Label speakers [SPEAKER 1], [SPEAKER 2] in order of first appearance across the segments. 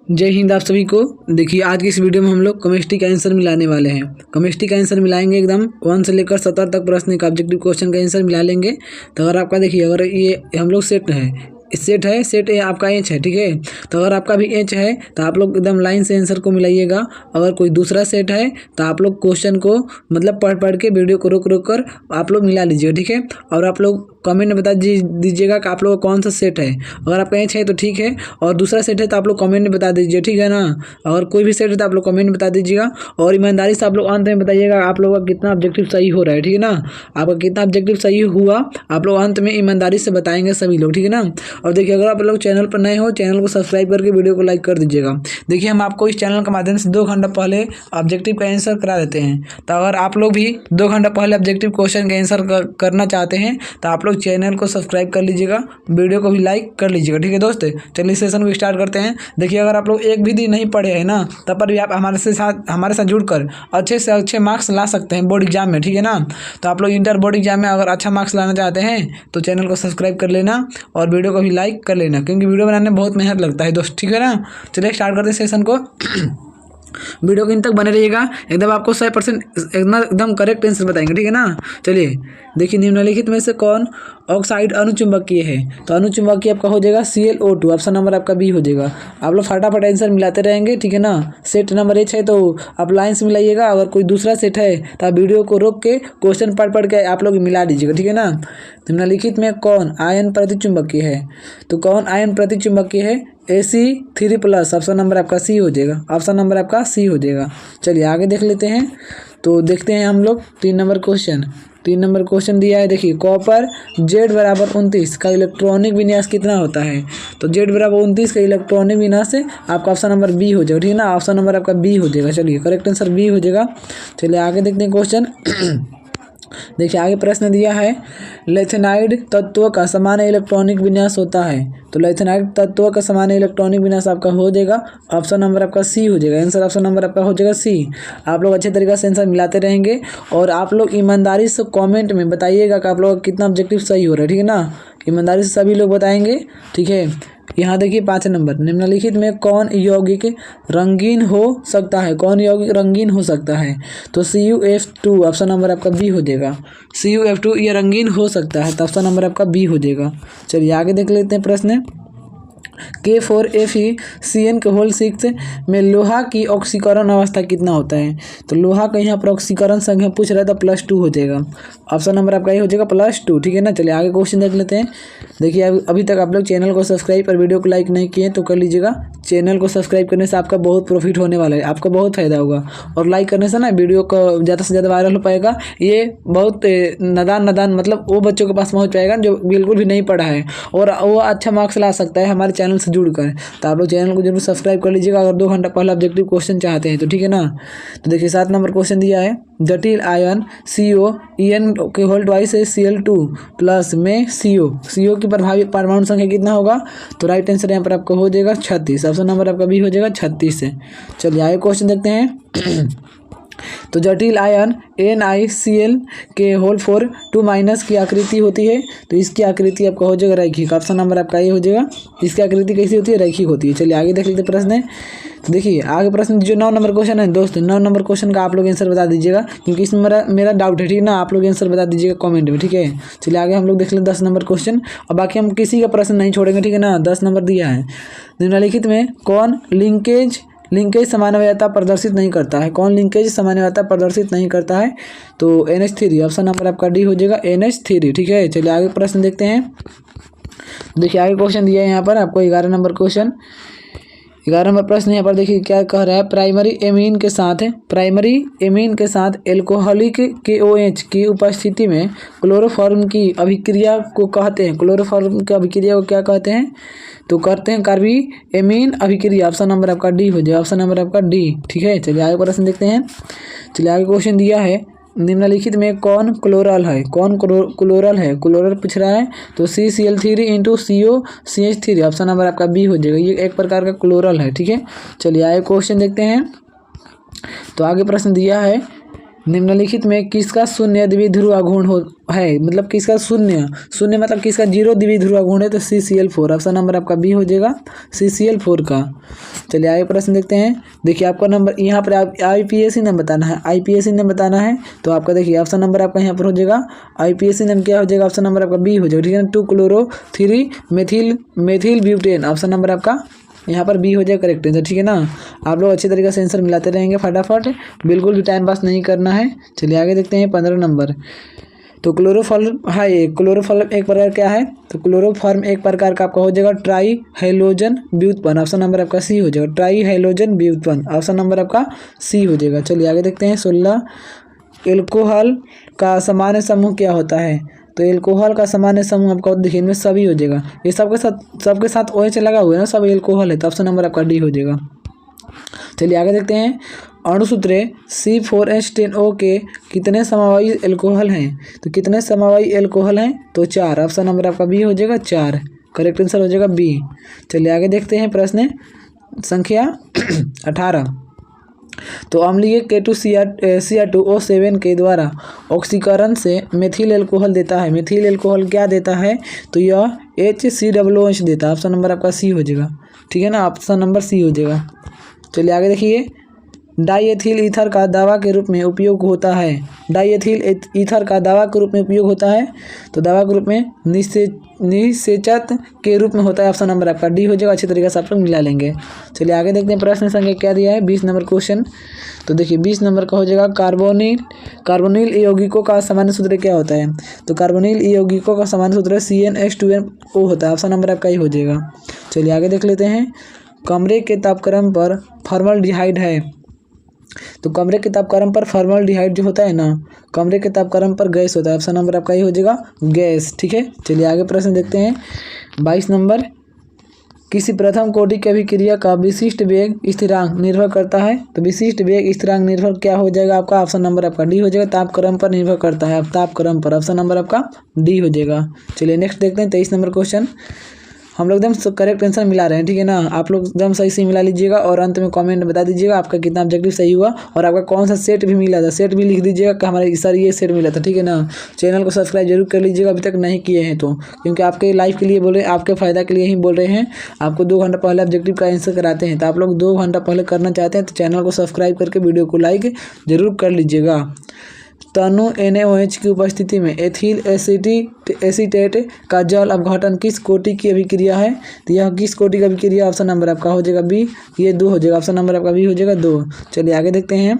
[SPEAKER 1] जय हिंद आप सभी को। देखिए आज की इस वीडियो में हम लोग केमिस्ट्री का आंसर मिलाने वाले हैं। केमिस्ट्री का आंसर मिलाएंगे एकदम 1 से लेकर 70 तक प्रश्न का ऑब्जेक्टिव क्वेश्चन का आंसर मिला लेंगे। तो अगर आपका देखिए अगर ये हम लोग सेट है आपका एच है, ठीक है। तो अगर आपका भी एच है तो आप लोग एकदम लाइन से आंसर को मिलाइएगा। अगर कोई दूसरा सेट है तो आप लोग क्वेश्चन को मतलब पढ़ के वीडियो को रोक कर आप लोग मिला लीजिएगा, ठीक है। और आप लोग कमेंट में बता दीजिएगा कि आप लोग का कौन सा सेट है। अगर आपका एच है तो ठीक है, और दूसरा सेट है तो आप लोग कमेंट में बता दीजिए, ठीक है ना। अगर कोई भी सेट है तो आप लोग कमेंट में बता दीजिएगा। और ईमानदारी से आप लोग अंत में बताइएगा आप लोगों का कितना ऑब्जेक्टिव सही हो रहा है, ठीक है ना। आपका कितना ऑब्जेक्टिव सही हुआ आप लोग अंत में ईमानदारी से बताएंगे सभी लोग, ठीक है ना। और देखिए अगर आप लोग चैनल पर नए हो, चैनल को सब्सक्राइब करके वीडियो को लाइक कर दीजिएगा। देखिए हम आपको इस चैनल के माध्यम से 2 घंटा पहले ऑब्जेक्टिव का आंसर करा देते हैं। तो अगर आप लोग भी 2 घंटा पहले ऑब्जेक्टिव क्वेश्चन का आंसर करना चाहते हैं तो आप लोग चैनल को सब्सक्राइब कर लीजिएगा, वीडियो को भी लाइक कर लीजिएगा, ठीक है दोस्त। चलिए सेशन को स्टार्ट करते हैं। देखिए अगर आप लोग एक भी दिन नहीं पढ़े हैं ना, तब पर भी आप हमारे साथ जुड़कर अच्छे से अच्छे मार्क्स ला सकते हैं बोर्ड एग्जाम में, ठीक है ना। तो आप लोग इंटर बोर्ड एग्जाम में अगर अच्छा मार्क्स लाना चाहते हैं तो चैनल को सब्सक्राइब कर लेना और वीडियो को भी लाइक कर लेना, क्योंकि वीडियो बनाने में बहुत मेहनत लगता है दोस्त, ठीक है ना। चलिए स्टार्ट करते हैं सेशन को। वीडियो के इन तक बने रहिएगा, एकदम आपको 100% एकदम करेक्ट आंसर बताएंगे, ठीक है ना। चलिए देखिए निम्नलिखित में से कौन ऑक्साइड अनुचुंबकीय है। तो अनुचुंबकीय आपका हो जाएगा ClO2, ऑप्शन नंबर आपका बी हो जाएगा। आप लोग फटाफट आंसर मिलाते रहेंगे, ठीक है ना। सेट नंबर एच है तो आप लाइन से मिलाइएगा। अगर कोई दूसरा सेट है तो आप वीडियो को रोक के क्वेश्चन पढ़ के आप लोग मिला दीजिएगा, ठीक है ना। निम्नलिखित में कौन आयन प्रतिचुंबकीय है। तो कौन आयन प्रतिचुंबकीय है, Ac3+, ऑप्शन नंबर आपका सी हो जाएगा। ऑप्शन नंबर आपका सी हो जाएगा। चलिए आगे देख लेते हैं। तो देखते हैं हम लोग 3 नंबर क्वेश्चन दिया है। देखिए कॉपर Z=29 का इलेक्ट्रॉनिक विन्यास कितना होता है। तो Z=29 का इलेक्ट्रॉनिक विन्यास है आपका ऑप्शन नंबर बी हो जाएगा, ठीक है ना। ऑप्शन नंबर आपका बी हो जाएगा। चलिए करेक्ट आंसर बी हो जाएगा। चलिए आगे देखते हैं क्वेश्चन। देखिए आगे प्रश्न दिया है, लेथेनाइड तत्व का सामान्य इलेक्ट्रॉनिक विन्यास होता है। तो लेथेनाइड तत्व का सामान्य इलेक्ट्रॉनिक विन्यास आपका हो जाएगा ऑप्शन नंबर आपका सी हो जाएगा। आंसर ऑप्शन नंबर आपका हो जाएगा सी। आप लोग अच्छे तरीके से आंसर मिलाते रहेंगे और आप लोग ईमानदारी से कमेंट में बताइएगा कि आप लोग कितना ऑब्जेक्टिव सही हो रहा है, ठीक है ना। ईमानदारी से सभी लोग बताएंगे, ठीक है। यहाँ देखिए 5 नंबर, निम्नलिखित में कौन यौगिक रंगीन हो सकता है। कौन यौगिक रंगीन हो सकता है। तो CuF2, ऑप्शन नंबर आपका बी हो जाएगा। CuF2 ये रंगीन हो सकता है, तो ऑप्शन नंबर आपका बी हो जाएगा। चलिए आगे देख लेते हैं प्रश्न। K4FeCN6 में लोहा की ऑक्सीकरण अवस्था कितना होता है। तो लोहा का यहाँ पर ऑक्सीकरण संख्या पूछ रहा है तो +2 हो जाएगा। ऑप्शन नंबर आपका ये हो जाएगा +2, ठीक है ना। चलिए आगे क्वेश्चन देख लेते हैं। देखिए अभी तक आप लोग चैनल को सब्सक्राइब और वीडियो को लाइक नहीं किए तो कर लीजिएगा। चैनल को सब्सक्राइब करने से आपका बहुत प्रॉफिट होने वाला है, आपका बहुत फायदा होगा। और लाइक करने से ना वीडियो को ज़्यादा से ज़्यादा वायरल हो पाएगा। ये बहुत नादान मतलब वो बच्चों के पास पहुँच पाएगा जो बिल्कुल भी नहीं पढ़ा है और वो अच्छा मार्क्स ला सकता है हमारे चैनल से जुड़कर। तो आप लोग चैनल को जरूर सब्सक्राइब कर लीजिएगा अगर 2 घंटा पहले ऑब्जेक्टिव क्वेश्चन चाहते हैं तो, ठीक है ना। तो देखिए 7 नंबर क्वेश्चन दिया है, जटिल आयन CO Cl2+ में CO की प्रभावी परमाणु संख्या कितना होगा। तो राइट आंसर यहाँ पर आपका हो जाएगा 36, ऑप्शन नंबर आपका भी हो जाएगा 36 से। चलिए आगे क्वेश्चन देखते हैं। तो जटिल आयन NaCl2- की आकृति होती है। तो इसकी आकृति आपका हो जाएगा रैखिक, ऑप्शन नंबर आपका ये हो जाएगा। इसकी आकृति कैसी होती है, रैखिक होती है। चलिए आगे देख लेते प्रश्न है। तो देखिए आगे प्रश्न जो 9 नंबर क्वेश्चन है दोस्तों, 9 नंबर क्वेश्चन का आप लोग आंसर बता दीजिएगा, क्योंकि इसमें मेरा डाउट है, ठीक है ना। आप लोग आंसर बता दीजिएगा कमेंट में, ठीक है। चलिए आगे हम लोग देख लें 10 नंबर क्वेश्चन, और बाकी हम किसी का प्रश्न नहीं छोड़ेंगे, ठीक है ना। 10 नंबर दिया है, निम्नलिखित में कौन लिंकेज सामान्यता प्रदर्शित नहीं करता है। कौन लिंकेज सामान्यता प्रदर्शित नहीं करता है। तो NH3, ऑप्शन नंबर आपका डी हो जाएगा, NH3, ठीक है। चलिए आगे प्रश्न देखते हैं। देखिए आगे क्वेश्चन दिया है यहाँ पर आपको 11 नंबर क्वेश्चन। 11 नंबर प्रश्न यहाँ पर देखिए क्या कह रहा है, प्राइमरी एमीन के साथ एल्कोहलिक KOH की उपस्थिति में क्लोरोफॉर्म की अभिक्रिया को कहते हैं। क्लोरोफॉर्म की अभिक्रिया को क्या कहते हैं। तो करते हैं कार्बी एमीन अभिक्रिया, ऑप्शन नंबर आपका डी हो जाए। ऑप्शन नंबर आपका डी, ठीक है। चलिए आगे प्रश्न देखते हैं। चलिए आगे क्वेश्चन दिया है, निम्नलिखित में कौन क्लोरल है। कौन क्लोरल है, क्लोरल पूछ रहा है। तो CCl3 × COCH3, ऑप्शन नंबर आपका बी हो जाएगा। ये एक प्रकार का क्लोरल है, ठीक है। चलिए आगे क्वेश्चन देखते हैं। तो आगे प्रश्न दिया है, निम्नलिखित में किसका शून्य द्विध्रुव गुण हो है, मतलब किसका शून्य शून्य मतलब किसका जीरो द्विध्रुव गुण है, तो CCl4। ऑप्शन नंबर आपका बी हो जाएगा CCl4 का। चलिए आगे प्रश्न देखते हैं। देखिए आपका नंबर यहाँ पर आप IPAC नाम बताना है, IPAC नाम बताना है, तो आपका देखिए ऑप्शन नंबर आपका यहाँ पर हो जाएगा IPAC नाम क्या हो जाएगा, ऑप्शन नंबर आपका बी हो जाएगा, ठीक है ना। 2-chloro-3 methyl butane, option number आपका यहाँ पर बी हो जाए करेक्ट आंसर, ठीक है ना। आप लोग अच्छी तरीके से आंसर मिलाते रहेंगे फटाफट, बिल्कुल भी टाइम पास नहीं करना है। चलिए आगे देखते हैं 15 नंबर। तो क्लोरोफॉर्म है, क्लोरोफॉर्म एक प्रकार क्या है, तो क्लोरोफॉर्म एक प्रकार का आपका हो जाएगा ट्राई हैलोजन व्युत्पन्न, ऑप्शन नंबर आपका सी हो जाएगा, ट्राई हैलोजन व्युत्पन्न, ऑप्शन नंबर आपका सी हो जाएगा। चलिए आगे देखते हैं 16। एल्कोहल का सामान्य समूह क्या होता है, तो एल्कोहल का सामान्य समूह आपका देखिए इनमें सभी हो जाएगा, ये सबके साथ OH लगा हुआ है ना, सब एल्कोहल है, तो ऑप्शन नंबर आपका डी हो जाएगा। चलिए आगे देखते हैं। अणुसूत्र C4H10O के कितने समवायी एल्कोहल हैं, तो कितने समवायी एल्कोहल हैं, तो 4, ऑप्शन नंबर आपका बी हो जाएगा 4, करेक्ट आंसर हो जाएगा बी। चलिए आगे देखते हैं प्रश्न संख्या 18। तो अम्लीय K2Cr2O7 के द्वारा ऑक्सीकरण से मेथिल एल्कोहल देता है, मेथिल एल्कोहल क्या देता है, तो यह HCOOH देता है, ऑप्शन नंबर आपका सी हो जाएगा, ठीक है ना, ऑप्शन नंबर सी हो जाएगा। चलिए आगे देखिए। डाईएथिल ईथर का दवा के रूप में उपयोग होता है, डाईएथिल ईथर का दवा के रूप में उपयोग होता है, तो दवा के रूप में निषेचत के रूप में होता है, ऑप्शन नंबर आपका डी हो जाएगा। अच्छी तरीके से आप लोग मिला लेंगे। चलिए आगे देखते हैं प्रश्न संख्या क्या दिया है, 20 नंबर क्वेश्चन। तो देखिए 20 नंबर का हो जाएगा कार्बोनिल यौगिकों का सामान्य सूत्र क्या होता है, तो कार्बोनिल यौगिकों का सामान्य सूत्र CnH2nO होता है, ऑप्शन नंबर आपका ही हो जाएगा। चलिए आगे देख लेते हैं। कमरे के तापक्रम पर फॉर्मल्डिहाइड है, तो कमरे के तापक्रम पर फॉर्मल्डिहाइड जो होता है ना, कमरे के तापक्रम पर गैस होता है, ऑप्शन नंबर आपका ही हो जाएगा गैस, ठीक है। चलिए आगे प्रश्न देखते हैं 22 नंबर। किसी प्रथम कोटि की अभिक्रिया का विशिष्ट वेग स्थिरांक निर्भर करता है, तो विशिष्ट वेग स्थिरांक निर्भर क्या हो जाएगा आपका, ऑप्शन नंबर आपका डी हो जाएगा, तापक्रम पर निर्भर करता है, तापक्रम पर, ऑप्शन नंबर आपका डी हो जाएगा। चलिए नेक्स्ट देखते हैं 23 नंबर क्वेश्चन। हम लोग एकदम करेक्ट आंसर मिला रहे हैं, ठीक है ना। आप लोग एकदम सही से मिला लीजिएगा और अंत में कमेंट में बता दीजिएगा आपका कितना ऑब्जेक्टिव सही हुआ और आपका कौन सा सेट भी मिला था, सेट भी लिख दीजिएगा कि हमारे सर ये सेट मिला था, ठीक है ना। चैनल को सब्सक्राइब जरूर कर लीजिएगा अभी तक नहीं किए हैं तो, क्योंकि आपके लाइफ के लिए बोल रहे हैं, आपके फ़ायदा के लिए ही बोल रहे हैं। आपको 2 घंटा पहले ऑब्जेक्टिव का आंसर कराते हैं, तो आप लोग 2 घंटा पहले करना चाहते हैं तो चैनल को सब्सक्राइब करके वीडियो को लाइक जरूर कर लीजिएगा। तनु NaOH की उपस्थिति में एथिल एसीटेट का जल अपघटन किस कोटि की अभिक्रिया है, तो यह किस कोटि की अभिक्रिया, ऑप्शन नंबर आपका हो जाएगा बी, ये 2 हो जाएगा, ऑप्शन नंबर आपका बी हो जाएगा 2। चलिए आगे देखते हैं।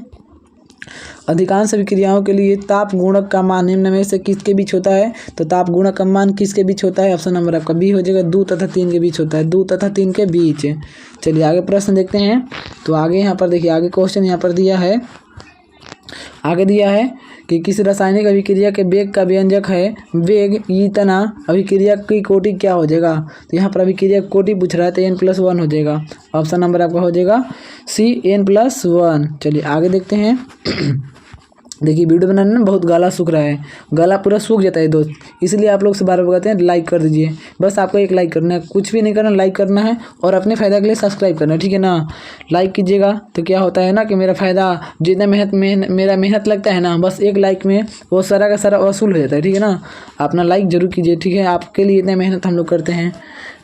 [SPEAKER 1] अधिकांश अभिक्रियाओं के लिए ताप गुणक का मान निम्न में से किसके बीच होता है, तो ताप गुणक का मान किसके बीच होता है, ऑप्शन नंबर आपका बी हो जाएगा 2 तथा 3 के बीच होता है, 2 तथा 3 के बीच। चलिए आगे प्रश्न देखते हैं। तो आगे यहाँ पर देखिए, आगे क्वेश्चन यहाँ पर दिया है, आगे दिया है कि किस रासायनिक अभिक्रिया के वेग का व्यंजक है वेग, इतना अभिक्रिया की कोटि क्या हो जाएगा, तो यहाँ पर अभिक्रिया कोटि पूछ रहा है, तो N+1 हो जाएगा, ऑप्शन नंबर आपका हो जाएगा C N+1। चलिए आगे देखते हैं। देखिए वीडियो बनाने में बहुत गला सूख रहा है, गला पूरा सूख जाता है दोस्त, इसलिए आप लोग से बार बार कहते हैं लाइक कर दीजिए, बस आपको एक लाइक करना है, कुछ भी नहीं करना, लाइक करना है और अपने फ़ायदा के लिए सब्सक्राइब करना है, ठीक है ना। लाइक कीजिएगा तो क्या होता है ना कि मेरा फ़ायदा जितना मेरा मेहनत लगता है ना, बस एक लाइक में वो सारा का सारा वसूल हो जाता है, ठीक है ना। अपना लाइक जरूर कीजिए, ठीक है, आपके लिए इतना मेहनत हम लोग करते हैं।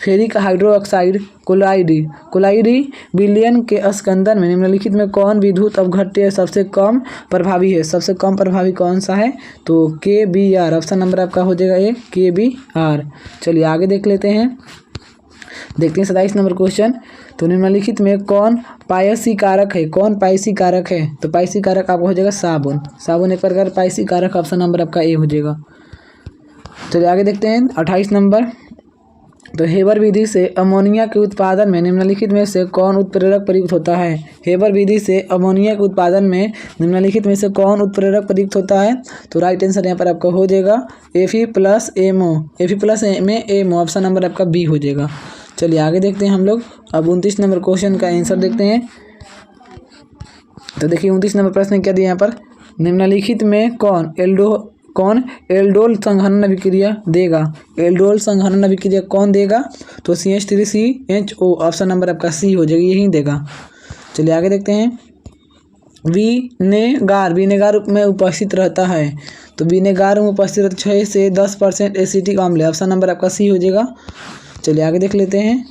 [SPEAKER 1] फेरिक हाइड्रोक्साइड कोलाइडी विलयन के स्कंदन में निम्नलिखित में कौन विद्युत अपघट्य सबसे कम प्रभावी है, सबसे कम प्रभावी कौन सा है, तो KBr, ऑप्शन नंबर आपका हो जाएगा ए KBr। चलिए आगे देख लेते हैं। देखते हैं 27 नंबर क्वेश्चन। तो निम्नलिखित में कौन पायसी कारक है, कौन पायसी कारक है, तो पायसी कारक आपका हो जाएगा साबुन, साबुन एक प्रकार पायसी कारक, ऑप्शन नंबर आपका ए हो जाएगा। चलिए आगे देखते हैं 28 नंबर। तो हेबर विधि से अमोनिया के उत्पादन में निम्नलिखित में से कौन उत्प्रेरक प्रयुक्त होता है, हेबर विधि से अमोनिया के उत्पादन में निम्नलिखित में से कौन उत्प्रेरक प्रयुक्त होता है, तो राइट आंसर यहाँ पर आपका हो जाएगा Fe+MO, Fe+MO, ऑप्शन नंबर आपका बी हो जाएगा। चलिए आगे देखते हैं हम लोग। अब 29 नंबर क्वेश्चन का आंसर देखते हैं। तो देखिए 29 नंबर प्रश्न क्या दिया यहाँ पर, निम्नलिखित में कौन एल्डोल संघनन अभिक्रिया देगा, एल्डोल संघनन अभिक्रिया कौन देगा, तो CH3CHO, ऑप्शन नंबर आपका सी हो जाएगा, यही देगा। चलिए आगे देखते हैं। विनेगार में उपस्थित रहता है। तो विनेगार में उपस्थित रहता 6 से 10% एसिटिक अम्ल है। ऑप्शन नंबर आपका सी हो जाएगा। चलिए आगे देख लेते हैं।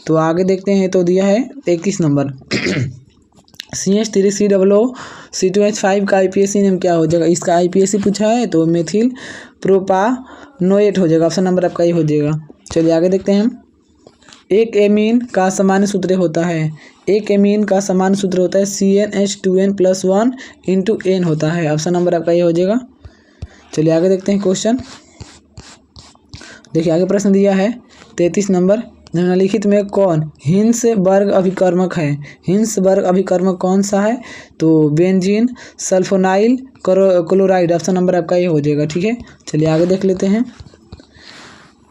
[SPEAKER 1] तो आगे देखते हैं, तो दिया है 21 नंबर CH3COO का IPSC नेम क्या हो जाएगा। इसका IPSC पूछा है तो मेथिल प्रोपानोएट हो जाएगा। ऑप्शन नंबर आपका ये हो जाएगा। चलिए आगे देखते हैं हम। एक एमीन का सामान्य सूत्र होता है। एक एमीन का सामान्य सूत्र होता है CnH2n+1 × n होता है। ऑप्शन नंबर आपका ये हो जाएगा। चलिए आगे देखते हैं क्वेश्चन। देखिए आगे प्रश्न दिया है 33 नंबर। निम्नलिखित में कौन हिंसबर्ग अभिकर्मक है। हिंसबर्ग अभिकर्मक कौन सा है। तो benzene sulfonyl chloride. Option number आपका ये हो जाएगा। ठीक है, चलिए आगे देख लेते हैं।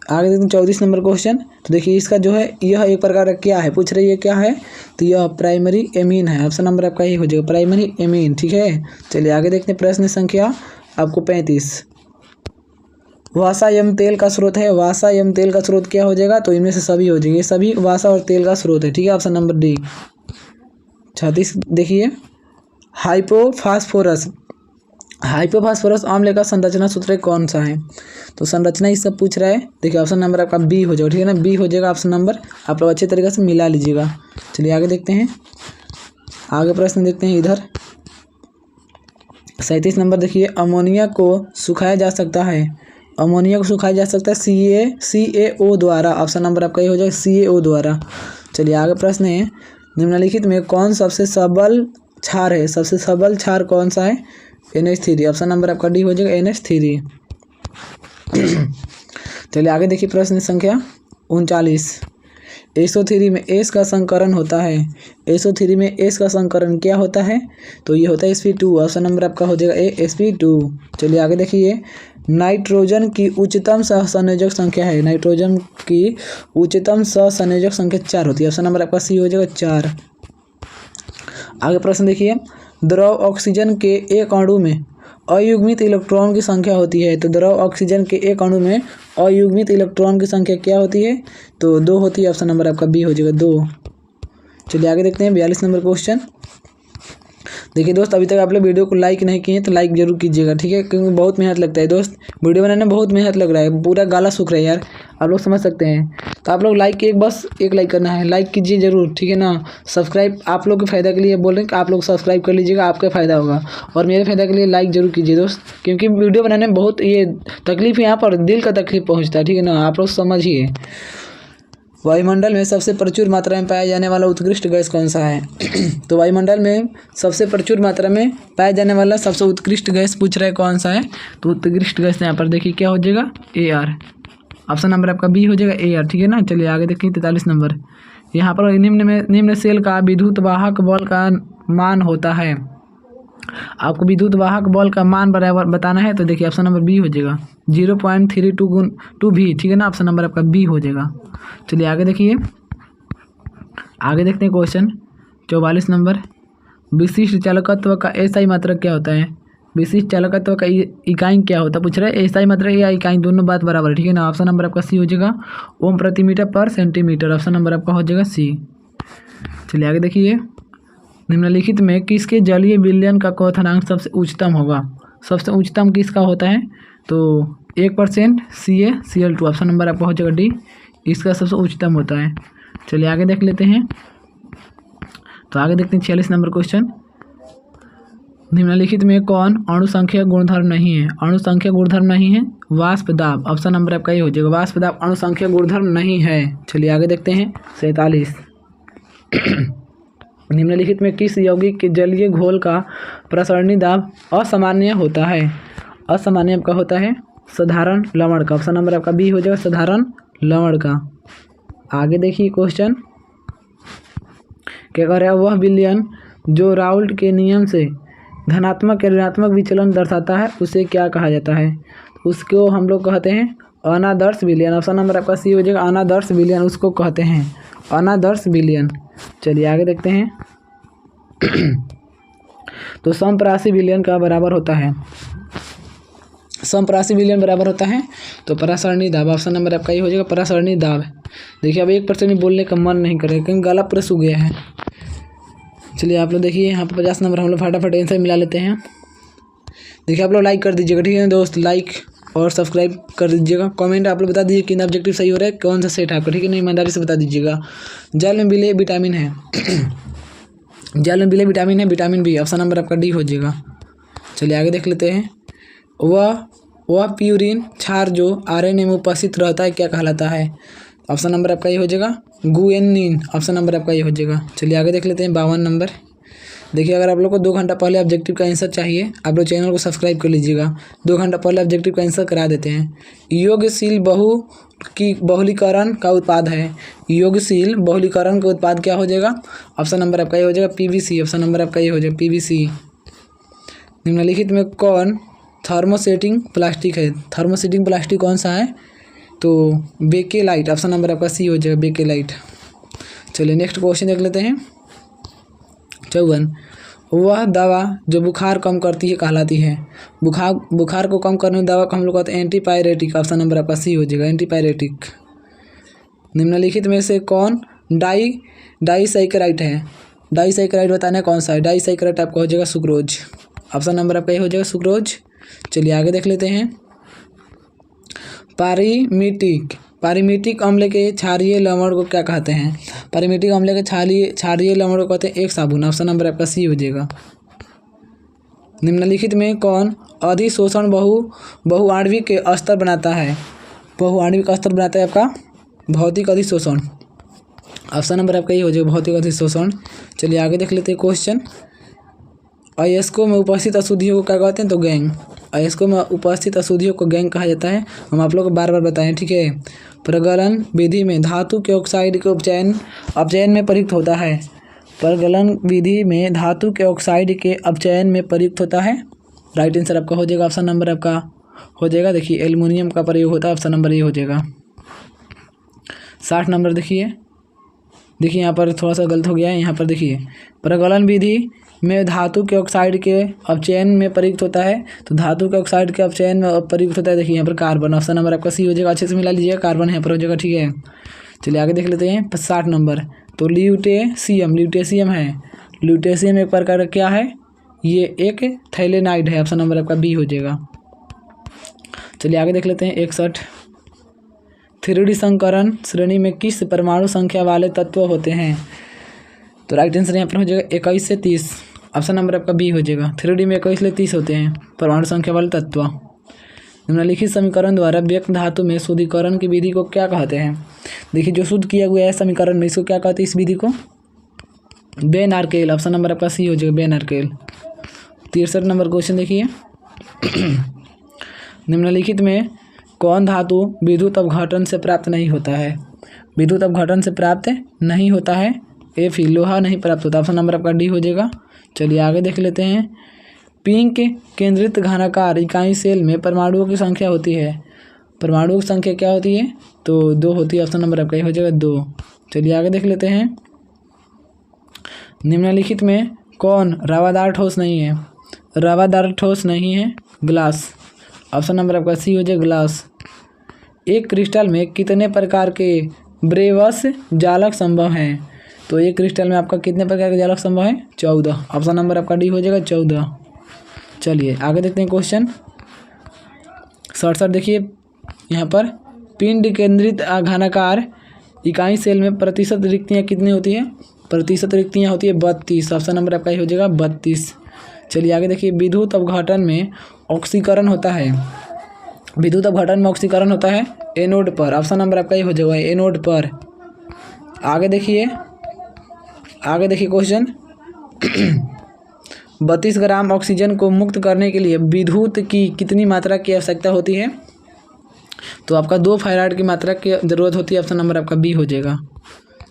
[SPEAKER 1] आगे देखते हैं 34 नंबर क्वेश्चन। तो देखिए इसका जो है यह एक प्रकार का क्या है, पूछ रही है क्या है। तो यह प्राइमरी एमीन है। ऑप्शन नंबर आपका ये हो जाएगा, प्राइमरी एमीन। ठीक है, चलिए आगे देखते हैं। प्रश्न संख्या आपको 35। वासा एवं तेल का स्रोत है। वासा एवं तेल का स्रोत क्या हो जाएगा। तो इनमें से सभी हो जाएंगे, सभी वासा और तेल का स्रोत है। ठीक है, ऑप्शन नंबर डी। 36 देखिए हाइपोफास्फोरस। हाइपोफास्फोरस अम्ल का संरचना सूत्र कौन सा है। तो संरचना ये सब पूछ रहा है। देखिए ऑप्शन नंबर आपका बी हो जाएगा। ठीक है ना, बी हो जाएगा ऑप्शन नंबर। आप लोग अच्छे तरीके से मिला लीजिएगा। चलिए आगे देखते हैं। आगे प्रश्न देखते हैं इधर 37 नंबर। देखिए अमोनिया को सुखाया जा सकता है। अमोनिया को सुखाया जा सकता है CaO द्वारा। ऑप्शन नंबर आपका ये हो जाएगा, CaO द्वारा। चलिए आगे प्रश्न है। निम्नलिखित में कौन सबसे सबल क्षार है। सबसे सबल क्षार कौन सा है। NH3। ऑप्शन नंबर आपका डी हो जाएगा, NH3। चलिए आगे देखिए प्रश्न संख्या 39। SO3 में S का संकरण होता है। SO3 में S का संकरण क्या होता है। तो ये होता है sp2। ऑप्शन नंबर आपका हो जाएगा sp2। चलिए आगे देखिए। नाइट्रोजन की उच्चतम सहसंयोजक संख्या है। नाइट्रोजन की उच्चतम सहसंयोजक संख्या 4 होती है। ऑप्शन नंबर आपका सी हो जाएगा, 4। आगे प्रश्न देखिए। द्रव ऑक्सीजन के एक अणु में अयुग्मित इलेक्ट्रॉन की संख्या होती है। तो द्रव ऑक्सीजन के एक अणु में अयुग्मित इलेक्ट्रॉन की संख्या क्या होती है। तो 2 होती है। ऑप्शन नंबर आपका बी हो जाएगा, 2। चलिए आगे देखते हैं 42 नंबर क्वेश्चन। देखिए दोस्त, अभी तक आप लोग वीडियो को लाइक नहीं किए तो लाइक जरूर कीजिएगा। ठीक है, क्योंकि बहुत मेहनत लगता है दोस्त, वीडियो बनाने में बहुत मेहनत लग रहा है, पूरा गाला सूख रहा है यार, आप लोग समझ सकते हैं। तो आप लोग लाइक बस एक लाइक करना है, लाइक कीजिए जरूर। ठीक है ना, सब्सक्राइब आप लोग के फ़ायदा के लिए बोल रहे हैं कि आप लोग सब्सक्राइब कर लीजिएगा, आपका फ़ायदा होगा। और मेरे फ़ायदा के लिए लाइक जरूर कीजिए दोस्त, क्योंकि वीडियो बनाने में बहुत ये तकलीफ, यहाँ पर दिल का तकलीफ पहुँचता है। ठीक है ना, आप लोग समझिए। वायुमंडल में सबसे प्रचुर मात्रा में पाया जाने वाला उत्कृष्ट गैस कौन सा है। तो वायुमंडल में सबसे प्रचुर मात्रा में पाया जाने वाला सबसे उत्कृष्ट गैस पूछ रहा है कौन सा है। तो उत्कृष्ट गैस यहाँ पर देखिए क्या हो जाएगा, AR। ऑप्शन नंबर आपका बी हो जाएगा, AR। ठीक है ना, चलिए आगे देखिए 43 नंबर। यहाँ पर निम्न सेल का विद्युत वाहक बल का मान होता है। आपको विद्युत वाहक बल का मान बराबर बताना है। तो देखिए ऑप्शन नंबर बी हो जाएगा, 0.32 भी। ठीक है ना, ऑप्शन नंबर आपका बी हो जाएगा। चलिए आगे देखिए। आगे देखते हैं क्वेश्चन 44 नंबर। विशिष्ट चालकत्व का SI मात्रक क्या होता है। विशिष्ट चालकत्व का इकाई क्या होता है पूछ रहे हैं। SI मात्रक या इकाई दोनों बात बराबर है। ठीक है ना, ऑप्शन नंबर आपका सी हो जाएगा, ओम प्रति मीटर पर सेंटीमीटर। ऑप्शन नंबर आपका हो जाएगा सी। चलिए आगे देखिए। निम्नलिखित में किसके जलीय विलयन का क्वथनांक सबसे उच्चतम होगा। सबसे उच्चतम किसका होता है। तो 1% CaCl2। ऑप्शन नंबर आपका हो जाएगा डी, इसका सबसे उच्चतम होता है। चलिए आगे देख लेते हैं। तो आगे देखते हैं 46 नंबर क्वेश्चन। निम्नलिखित में कौन अणु संख्या गुणधर्म नहीं है। अणु संख्या गुणधर्म नहीं है, वाष्प दाब। ऑप्शन नंबर आपका ये हो जाएगा, वाष्प दाब अणु संख्या गुणधर्म नहीं है। चलिए आगे देखते हैं 47। निम्नलिखित में किस यौगिक के जलीय घोल का प्रसरणी दाब असामान्य होता है। असामान्य आपका होता है साधारण लवण का। ऑप्शन नंबर आपका बी हो जाएगा, साधारण लवण का। आगे देखिए क्वेश्चन क्या कह रहा है। वह विलयन जो राउल्ट के नियम से धनात्मक या ऋणात्मक विचलन दर्शाता है उसे क्या कहा जाता है। उसको हम लोग कहते हैं अनादर्श विलयन। ऑप्शन नंबर आपका सी हो जाएगा, अनादर्श विलयन उसको कहते हैं, अनादर्श विलयन। चलिए आगे देखते हैं। तो समप्रासी विलयन का बराबर होता है, समप्रासी विलयन बराबर होता है तो परासरणी दाब। ऑप्शन नंबर आपका ये हो जाएगा, परासरणी दाब। देखिए अब 1% भी बोलने का मन नहीं करेगा क्योंकि गला पूरा सूख गया है। चलिए आप लोग देखिए यहाँ पर 50 नंबर हम लोग फटाफट आंसर मिला लेते हैं। देखिए आप लोग लाइक कर दीजिएगा, ठीक है दोस्त, लाइक और सब्सक्राइब कर दीजिएगा। कमेंट आप लोग बता दीजिए किन ऑब्जेक्टिव सही हो रहा है, कौन सा सेट है आपका, ठीक है, नहीं ईमानदारी से बता दीजिएगा। जल में मिले विटामिन है जल में मिले विटामिन है विटामिन बी, ऑप्शन नंबर आपका डी हो जाएगा। चलिए आगे देख लेते हैं। वह प्यूरिन क्षार जो आरएनए में उपस्थित रहता है क्या कहलाता है, ऑप्शन नंबर आपका ये हो जाएगा गुएनिन, ऑप्शन नंबर आपका ये हो जाएगा। चलिए आगे देख लेते हैं 52 नंबर। देखिए अगर आप लोग को 2 घंटा पहले ऑब्जेक्टिव का आंसर चाहिए, आप लोग चैनल को सब्सक्राइब कर लीजिएगा, 2 घंटा पहले ऑब्जेक्टिव का आंसर करा देते हैं। योगशील बहुलीकरण का उत्पाद है, योगशील बहुलीकरण का उत्पाद क्या हो जाएगा, ऑप्शन नंबर आपका ये हो जाएगा पीवीसी, ऑप्शन नंबर आपका ये हो जाएगा पीवीसी। निम्नलिखित में कौन थर्मोसेटिंग प्लास्टिक है, थर्मोसेटिंग प्लास्टिक कौन सा है, तो बेकेलाइट, ऑप्शन नंबर आपका सी हो जाएगा बेकेलाइट। चलिए नेक्स्ट क्वेश्चन देख लेते हैं 54। वह दवा जो बुखार कम करती है कहलाती है, बुखार को कम करने दवा को हम लोग कहते हैं एंटीपायरेटिक, ऑप्शन नंबर आपका सी हो जाएगा एंटीपायरेटिक। निम्नलिखित में से कौन डाइसैकेराइड है, डाइसैकेराइड बताना है कौन सा है, डाइसैकेराइड आपका हो जाएगा सुक्रोज, ऑप्शन नंबर आपका ये हो जाएगा सुक्रोज। चलिए आगे देख लेते हैं। पारीमिटिक अम्ल के क्षारीय लवण को क्या कहते हैं, पारीमिटिक अम्ल के क्षारीय लवण को कहते हैं एक साबुन, ऑप्शन नंबर आपका सी हो जाएगा। निम्नलिखित में कौन अधिशोषण बहुआण्विक स्तर बनाता है, बहुआण्विक स्तर बनाता है आपका भौतिक अधिशोषण, ऑप्शन नंबर आपका ये हो जाएगा भौतिक अधिशोषण। चलिए आगे देख लेते हैं क्वेश्चन। अयस्कों में उपस्थित अशुद्धियों को क्या कहते हैं, तो गैंग, अयस्कों में उपस्थित अशुद्धियों को गैंग कहा जाता है, हम आप लोग को बार बार बताएं, ठीक है। प्रगलन विधि में धातु के ऑक्साइड के अपचयन में प्रयुक्त होता है, प्रगलन विधि में धातु के ऑक्साइड के अपचयन में प्रयुक्त होता है, राइट आंसर आपका हो जाएगा ऑप्शन नंबर आपका हो जाएगा। देखिए एल्युमिनियम का प्रयोग होता है, ऑप्शन नंबर ये हो जाएगा। 60 नंबर देखिए यहाँ पर थोड़ा सा गलत हो गया है, यहाँ पर देखिए प्रगलन विधि में धातु के ऑक्साइड के अपचयन में प्रयुक्त होता है, तो धातु के ऑक्साइड के अपचयन में प्रयुक्त होता है, देखिए यहाँ पर कार्बन, ऑप्शन नंबर आपका सी हो जाएगा, अच्छे से मिला लीजिएगा, कार्बन यहाँ पर हो जाएगा, ठीक है। चलिए आगे देख लेते हैं 60 नंबर। तो ल्यूटेशियम है, ल्यूटेशियम एक प्रकार का क्या है, ये एक थैलेनाइड है, ऑप्शन नंबर आपका बी हो जाएगा। चलिए आगे देख लेते हैं 61। 3D संकरण श्रेणी में किस परमाणु संख्या वाले तत्व होते हैं, तो राइट आंसर यहाँ पर हो जाएगा 21 से 30, ऑप्शन नंबर आपका बी हो जाएगा। 3D में 21 से 30 होते हैं परमाणु संख्या वाले तत्व। निम्नलिखित समीकरण द्वारा व्यक्त धातु में शुद्धिकरण की विधि को क्या कहते हैं, देखिए जो शुद्ध किया गया है समीकरण में, इसको क्या कहते हैं इस विधि को, बेनार्केल, ऑप्शन नंबर आपका सी हो जाएगा बेनार्केल। 63 नंबर क्वेश्चन देखिए। निम्नलिखित में कौन धातु विद्युत अपघटन से प्राप्त नहीं होता है, विद्युत अपघटन से प्राप्त नहीं होता है, एफ लोहा नहीं प्राप्त होता, ऑप्शन नंबर आपका डी हो जाएगा। चलिए आगे देख लेते हैं। पिंक केंद्रित घनाकार इकाई सेल में परमाणुओं की संख्या होती है, परमाणुओं की संख्या क्या होती है, तो 2 होती है, ऑप्शन नंबर आपका ये हो जाएगा 2। चलिए आगे देख लेते हैं। निम्नलिखित में कौन रवादार ठोस नहीं है, रवादार ठोस नहीं है ग्लास, ऑप्शन नंबर आपका सी हो जाएगा ग्लास। एक क्रिस्टल में कितने प्रकार के ब्रेवस जालक संभव हैं, तो एक क्रिस्टल में आपका कितने प्रकार के जालक संभव है, 14, ऑप्शन नंबर आपका डी हो जाएगा 14। चलिए आगे देखते हैं क्वेश्चन 67। देखिए यहाँ पर पिंड केंद्रित घनाकार इकाई सेल में प्रतिशत रिक्तियाँ कितनी होती है, प्रतिशत रिक्तियाँ होती है 32, ऑप्शन नंबर आपका ये हो जाएगा 32। चलिए आगे देखिए। विद्युत अपघटन में ऑक्सीकरण होता है, विद्युत अपघटन में ऑक्सीकरण होता है एनोड पर, ऑप्शन नंबर आपका ये हो जाएगा एनोड पर। आगे देखिए क्वेश्चन 32 ग्राम ऑक्सीजन को मुक्त करने के लिए विद्युत की कितनी मात्रा की आवश्यकता होती है, तो आपका 2 फैराड की मात्रा की ज़रूरत होती है, ऑप्शन नंबर आपका बी हो जाएगा।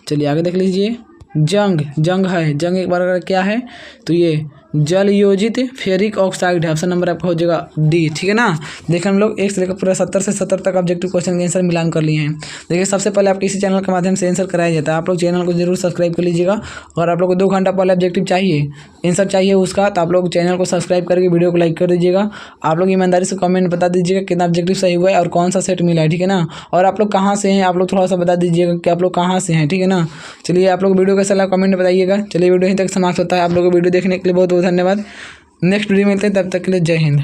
[SPEAKER 1] चलिए आगे देख लीजिए। जंग है, जंग एक बार क्या है, तो ये जल योजित फेरिक ऑक्साइड है। ऑप्शन नंबर आपका हो जाएगा डी। ठीक है ना। देखिए हम लोग 1 से लेकर पूरा 70 से 70 तक ऑब्जेक्टिव क्वेश्चन के आंसर मिलान कर लिए हैं। देखिए सबसे पहले आपके इसी चैनल के माध्यम से आंसर कराया जाता है। आप लोग चैनल को जरूर सब्सक्राइब कर लीजिएगा। और आप लोग को 2 घंटा पहले ऑब्जेक्टिव चाहिए, आंसर चाहिए उसका, तो आप लोग चैनल को सब्सक्राइब करके वीडियो को लाइक कर दीजिएगा। आप लोग ईमानदारी से कमेंट बता दीजिएगा कितना ऑब्जेक्टिव सही हुआ है और कौन सा सेट मिला है। ठीक है ना। और आप लोग कहाँ से हैं, आप लोग थोड़ा सा बता दीजिएगा कि आप लोग कहाँ से हैं। ठीक है ना। चलिए आप लोग वीडियो कैसा लगा कमेंट में बताइएगा। चलिए वीडियो यहीं तक समाप्त होता है। आप लोगों को वीडियो देखने के लिए बहुत बहुत धन्यवाद। नेक्स्ट वीडियो मिलते हैं, तब तक के लिए जय हिंद।